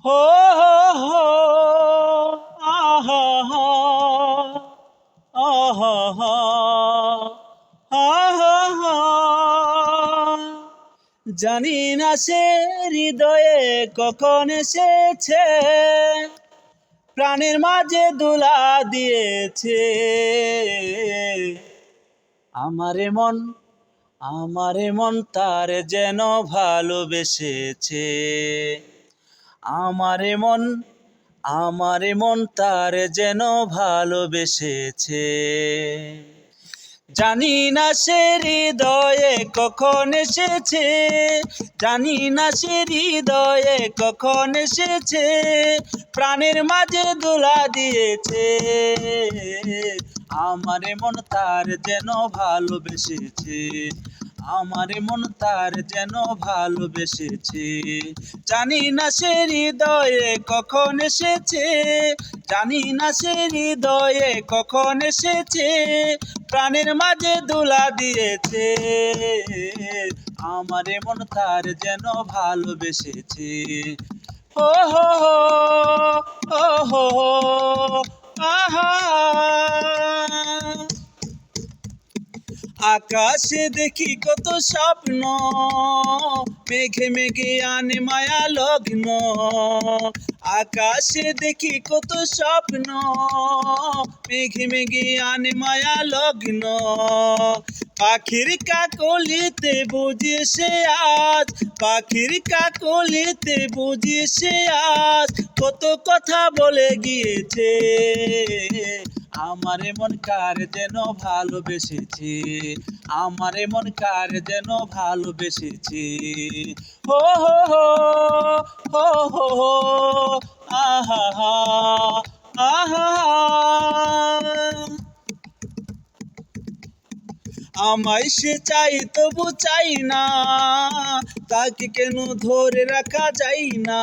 হো হো হো আহা হা আহা হা আহা হা। জানি না সে হৃদয়ে কখন এসেছে, প্রাণের মাঝে দোলা দিয়েছে। আমারে মন তার যেন ভালোবেসেছে। আমারে মন তার যেন ভালোবেসেছে। জানি না সে হৃদয়ে কখন এসেছে, জানি না সে হৃদয়ে কখন এসেছে, প্রাণের মাঝে দোলা দিয়েছে। আমারে মন তার যেন ভালোবেসেছে, আমারে মন তার যেন ভালোবেসেছে। জানি না সে হৃদয়ে কখন এসেছে, জানি না সে হৃদয়ে কখন এসেছে, প্রাণের মাঝে দোলা দিয়েছে। আমারে মন তার যেন ভালোবেসেছে। ও হো হো ও হো হো আহা। আকাশে দেখি কত স্বপ্ন, মেঘে মেঘে আনে মায়া লগ্ন। আকাশে দেখি কত স্বপ্ন, মেঘে মেঘে আনে মায়া লগ্ন। পাখির কাকলিতে বুঝি সে আজ, পাখির কাকলিতে বুঝি সে আজ কত কথা বলে গিয়েছে। আমারে মন কার যেন ভালোবেসেছে, আমারে মন কার যেন ভালোবেসেছে। হো হো হো হো হো হো আহা হা আহা। আমায় সে চাই তবু চাই না, তাকে কেন ধরে রাখা যায় না।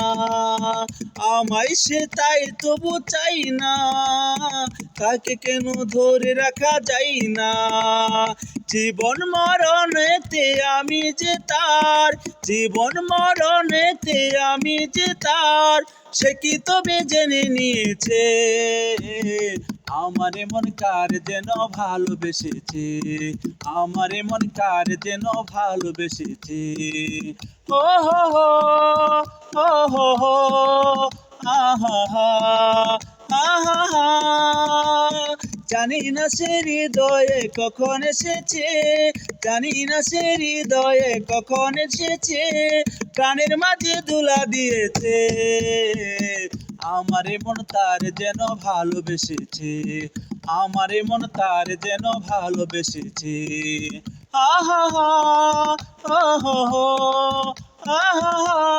আমায় সে তাই তবু চাই না, তাকে কেন ধরে রাখা যায় না। জীবন মরণেতে আমি যে তার, জীবন মরণেতে আমি যে তার, সে কি তবে জেনে নিয়েছে। আমারে মন কার যেন ভালোবেসেছে, আমারে মন কার যেন ভালোবেসেছে। ও হো হো ও হো হো আহা হা আহা হা। জানি না সে হৃদয়ে কখন এসেছে, জানি না সে হৃদয়ে কখন এসেছে, প্রাণের মাঝে দোলা দিয়েছে। আমারে মন তার যেন ভালোবেসেছে, আমারে মন তার যেন ভালোবেসেছে। আহা হা আহা হা আহা হা।